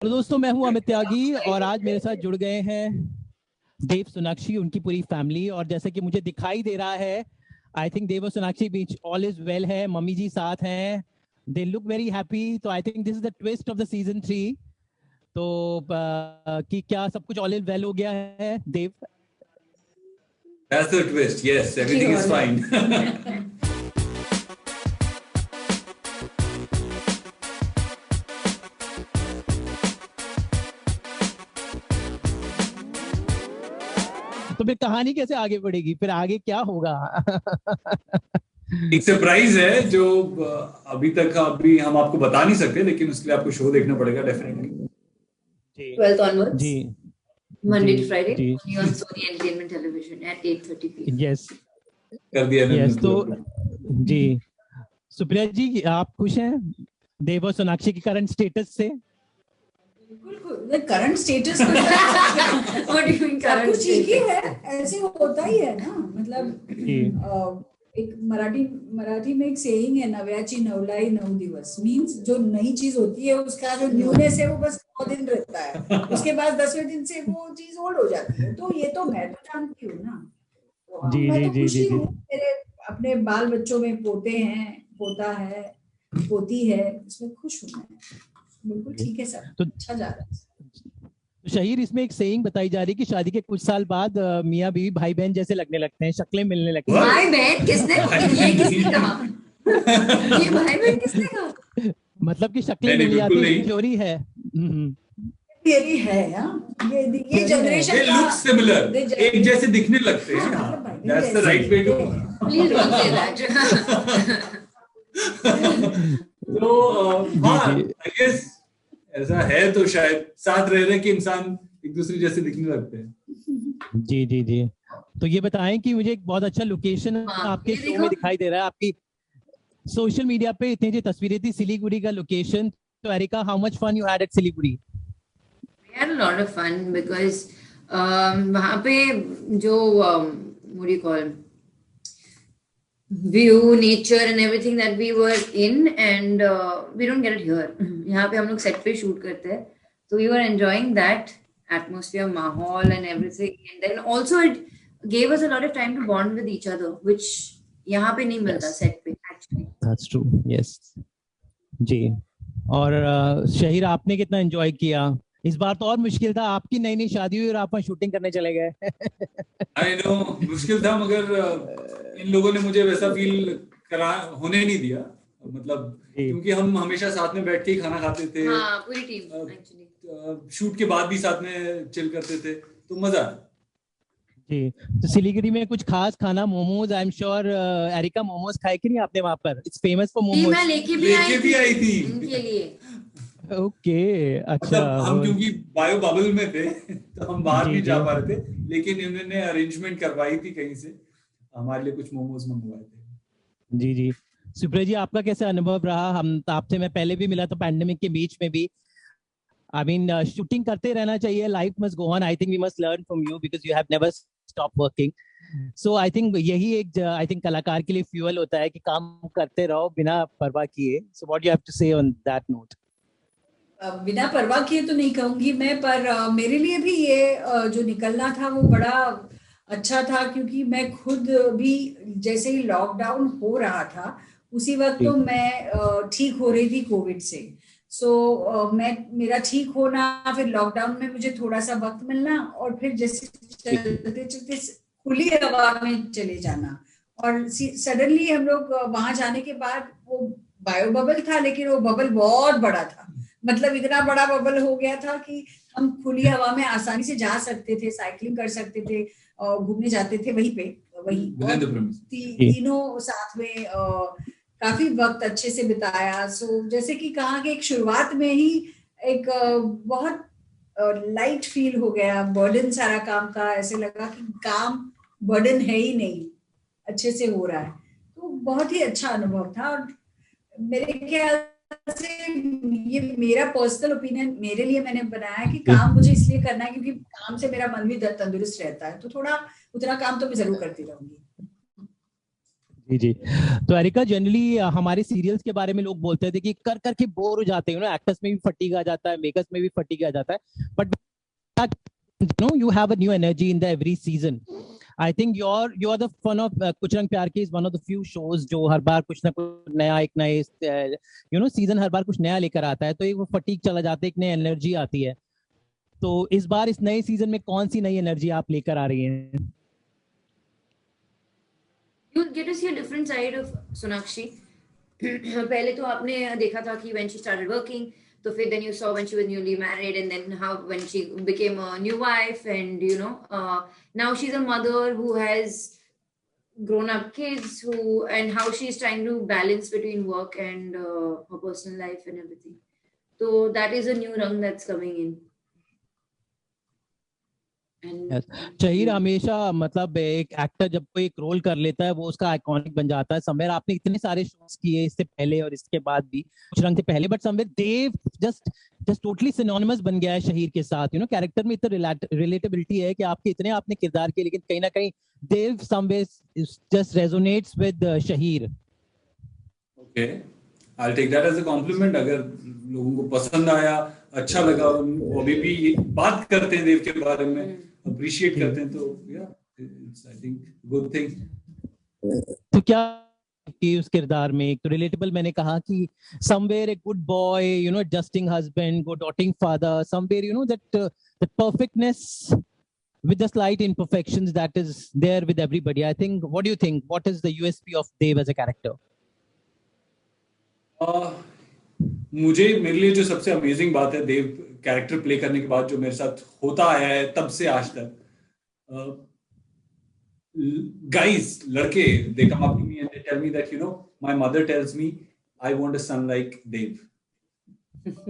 तो दोस्तों, मैं हूं अमित त्यागी और आज मेरे साथ जुड़ गए हैं देव सोनाक्षी, उनकी पूरी फैमिली। और जैसे कि मुझे दिखाई दे रहा है, आई थिंक देव और सोनाक्षी बीच ऑल इज वेल है। मम्मी जी साथ हैं, दे लुक वेरी हैप्पी। तो I think this is the twist of the season 3। तो कि क्या सब कुछ ऑल इज वेल हो गया है देव? That's the twist. Yes, everything is fine. तो फिर कहानी कैसे आगे बढ़ेगी? फिर आगे क्या होगा? एक सरप्राइज है जो अभी हम आपको बता नहीं सकते, लेकिन उसके लिए आपको शो देखना पड़ेगा डेफिनेटली। 12th onwards. जी, Monday to Friday only on Sony Entertainment Television at 8:30 p.m. Yes कर दिया यस। तो जी सुप्रिया जी, आप खुश हैं देव और सोनाक्षी के करंट स्टेटस से? बिल्कुल। करंट स्टेटस कुछ ठीक ही है, ऐसे होता ही है ना। मतलब एक मराठी में एक सेइंग है, नव्याची नवलाई 9 दिवस। मींस जो नई चीज होती है उसका जो न्यूनेस है वो बस 9 दिन रहता है, उसके बाद 10वें दिन से वो चीज ओल्ड हो जाती है। तो ये तो मैं तो जानती हूँ ना। तो मैं तो खुशी हूँ, मेरे अपने बाल बच्चों में पोते हैं, पोता है, पोती है, इसमें खुश हूँ मैं। बिल्कुल ठीक है सर, तो अच्छा जा रहा है। शहीर, इसमें एक सेइंग बताई जा रही है कि शादी के कुछ साल बाद मियाँ बीवी भाई बहन जैसे लगने लगते हैं, शक्लें मिलने लगती हैं। भाई बहन किसने कहा? ये भाई बहन किसने कहा? मतलब कि शक्लें मिल जाती है, थ्योरी है। थ्योरी है ये जनरेशन का लुक सिमिलर, एक जैसे दिखने लगते हैं। That's the right way to. Please don't say that. तो आई गेस ऐसा है, तो शायद साथ रह रहे कि इंसान एक दूसरे जैसे दिखने लगते हैं। जी जी जी। तो ये बताएं कि मुझे एक बहुत अच्छा लोकेशन आपके शो में दिखाई दे रहा है। आपकी सोशल मीडिया पे इतनी जो तस्वीरें थी सिलीगुड़ी का लोकेशन। तो Erica, how much fun you had at Siliguri? We had a lot of fun because वहाँ पे जो what do you call view, nature and everything that we were in, and we don't get it here. यहाँ पे हम लोग set पे shoot करते हैं, so we were enjoying that atmosphere, माहौल and everything, and then also it gave us a lot of time to bond with each other, which यहाँ पे नहीं मिलता set पे actually. That's true, yes. जी। और शहीर, आपने कितना एंजॉय किया? इस बार तो और मुश्किल था, आपकी नई नई शादी हुई और आप शूटिंग करने चले गए। आई नो मुश्किल था, मगर इन लोगों ने मुझे वैसा फील होने नहीं दिया। मतलब क्योंकि हम हमेशा साथ में बैठ के ही खाना खाते थे। हाँ, पूरी टीम एक्चुअली। शूट के बाद भी साथ में चिल करते थे, तो मजा आया। जी। तो सिलीगुड़ी में कुछ खास खाना, momos, I am sure Erica momos खाए कि नहीं आपने वहां पर? It's famous for momos. मैं लेके भी आई थी इनके लिए। ओके, अच्छा। मतलब हम क्योंकि बायो बबल में थे तो हम बाहर नहीं जा पा रहे थे, लेकिन इन्होंने अरेंजमेंट करवाई थी कहीं से, हमारे लिए कुछ मोमोज मंगवाए थे। जी जी। सुप्रिया जी, आपका कैसा अनुभव रहा? हम आपसे मैं पहले भी मिला था पैंडेमिक के बीच में भी। आई मीन शूटिंग करते रहना चाहिए, life must go on. I think we must learn from you because you have never stop working. So I think यही एक आई थिंक कलाकार के लिए फ्यूल होता है कि काम करते रहो बिना परवाह किए। So what you have to say on that note? बिना परवाह किए तो नहीं कहूंगी मैं, पर मेरे लिए भी ये जो निकलना था वो बड़ा अच्छा था, क्योंकि मैं खुद भी जैसे ही लॉकडाउन हो रहा था उसी वक्त तो मैं ठीक हो रही थी कोविड से। सो मेरा ठीक होना, फिर लॉकडाउन में मुझे थोड़ा सा वक्त मिलना, और फिर जैसे चलते चलते खुली हवा में चले जाना। और सडनली हम लोग वहां जाने के बाद, वो बायो बबल था लेकिन वो बबल बहुत बड़ा था। मतलब इतना बड़ा बबल हो गया था कि हम खुली हवा में आसानी से जा सकते थे, साइकिलिंग कर सकते थे, घूमने जाते थे वहीं पे, तीनों साथ में काफी वक्त अच्छे से बिताया। सो जैसे कि कहा कि एक शुरुआत में ही एक बहुत लाइट फील हो गया, बर्डन सारा काम का, ऐसे लगा कि काम बर्डन है ही नहीं, अच्छे से हो रहा है। तो बहुत ही अच्छा अनुभव था। और मेरे ख्याल से ये मेरा पर्सनल ओपिनियन, मेरे लिए मैंने बनाया कि काम मुझे इसलिए करना है क्योंकि काम से मेरा मन भी तंदुरुस्त रहता है, तो थोड़ा उतना काम तो मैं जरूर करती रहूंगी। जी जी। तो एरिका, जनरली हमारे सीरियल्स के बारे में लोग बोलते थे कि कर करके बोर हो जाते हैं, एक्टर्स में भी फटीग आ जाता है, मेकर्स में भी फटीग आ जाता है, but you have a new energy in the every season. I think you're the fun of कुछ रंग प्यार की is one of the few shows जो हर बार कुछ ना कुछ नया, एक नए सीजन हर बार कुछ नया लेकर आता है, तो एक वो फटीग चला जाता है, एक नई एनर्जी आती है। तो इस बार इस नए सीजन में कौन सी नई एनर्जी आप लेकर आ रही हैं? You get to see a different side of Sonakshi. पहले तो आपने देखा था कि when she started working, तो फिर then you saw when she was newly married, and then how when she became a new wife, and now she's a mother who has grown up kids, and how she's trying to balance between work and her personal life and everything. So that is a new rung that's coming in. Shaheer हमेशा, मतलब एक actor जब कोई एक role कर लेता है वो उसका आइकॉनिक बन जाता है। समवेयर आपने इतने सारे शोज किए इससे पहले और इसके बाद भी, कुछ रंग से पहले, but somewhere Dev just totally synonymous बन गया है शहीर के साथ। कैरेक्टर में इतना रिलेटेबिलिटी है कि आपके इतने आपने किरदार के, लेकिन कहीं ना कहीं Dev somewhere just resonates with Shaheer. Okay, I'll take that as a compliment. अगर लोगों को पसंद आया, अच्छा लगा, वो अभी भी बात करते हैं देव के बारे में, अप्रिशिएट करते हैं, तो it's I think good thing. तो क्या कि उस किरदार में एक तो रिलेटेबल, मैंने कहा कि somewhere a good boy, adjusting husband, good doting father, somewhere that perfectness with the slight imperfections that is there with everybody. I think, what do you think? What is the USP of Dev as a character? मेरे लिए जो सबसे amazing बात है देव character play करने के बाद जो मेरे साथ होता आया है तब से आज तक, guys, लड़के, they come up to me and they tell me that my mother tells me I want a son like Dev.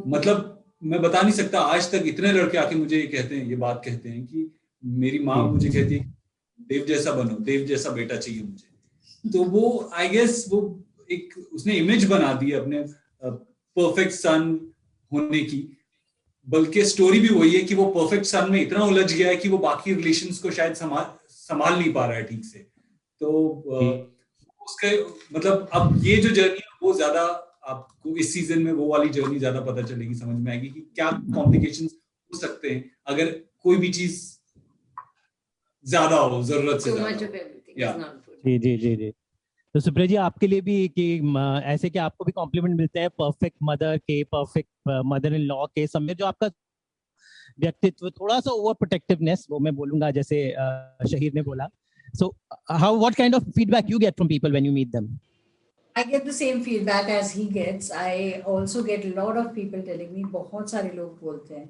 मतलब मैं बता नहीं सकता, आज तक इतने लड़के आके मुझे ये बात कहते हैं कि मेरी माँ मुझे कहती है देव जैसा बनो, देव जैसा बेटा चाहिए मुझे। तो वो आई गेस वो एक उसने इमेज बना दी अपने परफेक्ट सन होने की, बल्कि स्टोरी भी वही है कि वो परफेक्ट सन में इतना उलझ गया है कि वो बाकी रिलेशंस को शायद संभाल नहीं पा रहा है ठीक से। तो उसके मतलब अब ये जो जर्नी है वो ज्यादा आपको इस सीजन में वो वाली जर्नी ज्यादा पता चलेगी, समझ में आएगी कि क्या कॉम्प्लिकेशंस हो सकते हैं अगर कोई भी चीज ज्यादा हो, जरूरत से ज्यादा। जी जी जी जी। तो सुप्रिया जी, आपके लिए भी कि ऐसे कि आपको भी कॉम्प्लीमेंट मिलते हैं परफेक्ट मदर के, परफेक्ट मदर इन लॉ के, समय जो आपका व्यक्तित्व थोड़ा सा ओवर प्रोटेक्टिवनेस, वो मैं बोलूंगा जैसे शहीर ने बोला, so how what kind of feedback you get from people when you meet them? I get the same feedback as he gets. I also get a lot of people telling me, बहुत सारे लोग बोलते हैं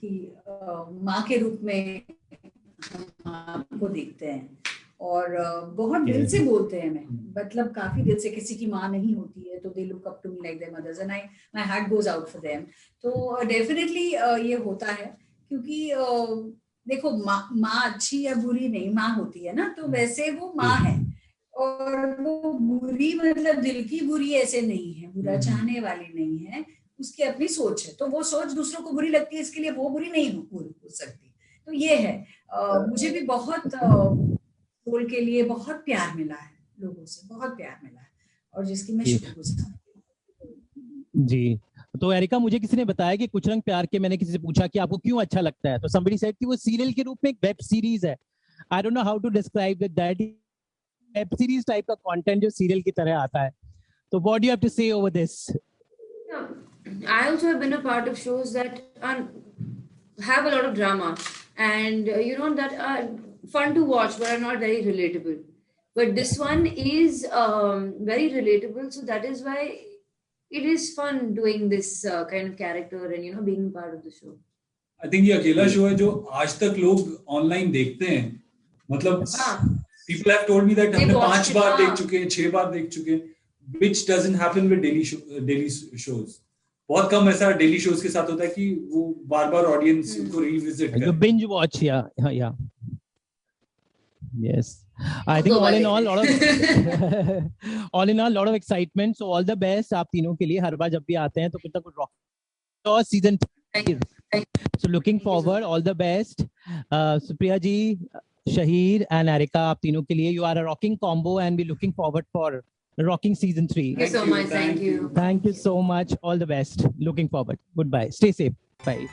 कि माँ के रूप में आपको देखते हैं, और बहुत दिल से बोलते हैं। मैं मतलब काफी दिल से, किसी की माँ नहीं होती है तो they look up to me like their mothers and my heart goes out for them. तो डेफिनेटली ये होता है, क्योंकि देखो माँ अच्छी या बुरी नहीं, माँ होती है ना, तो वैसे वो माँ है, और वो बुरी मतलब दिल की बुरी ऐसे नहीं है, बुरा चाहने वाली नहीं है, उसकी अपनी सोच है, तो वो सोच दूसरों को बुरी लगती है, इसके लिए वो बुरी नहीं हो सकती। तो ये है, मुझे भी बहुत रोल के लिए बहुत प्यार मिला है, लोगों से बहुत प्यार मिला है, और जिसकी मैं शुक्रगुजार जी। तो एरिका, मुझे किसी ने बताया कि कुछ रंग प्यार के, मैंने किसी से पूछा कि आपको क्यों अच्छा लगता है, तो somebody said कि वो सीरियल के रूप में एक वेब सीरीज है। I don't know how to describe it, that web series type का कंटेंट जो सीरियल की तरह आता है। तो what do you have to say over this? I also have been a part of shows that have a lot of drama, and that are fun to watch but are not very relatable. But this one is very relatable, so that is why it is fun doing this kind of character and being part of the show. I think ये अकेला show है जो आज तक लोग online देखते हैं। मतलब people have told me that हमने 5 बार देख चुके हैं, 6 बार देख चुके हैं, which doesn't happen with daily shows. बहुत कम ऐसा डेली शोज के साथ होता है कि वो बार-बार ऑडियंस को रिविजिट करे। binge watch, yeah. Yes, I think all in all, lot of excitement. So all the best आप तीनों के लिए। हर बार जब भी आते हैं तो कुछ ना कुछ rock season. So looking forward, all the best. Supriya ji, Shahir and Arika, आप तीनों के लिए, you are a rocking combo and we're looking forward for rocking season 3. Thank you so much. Thank you. Thank you so much. All the best. Looking forward. Goodbye. Stay safe. Bye.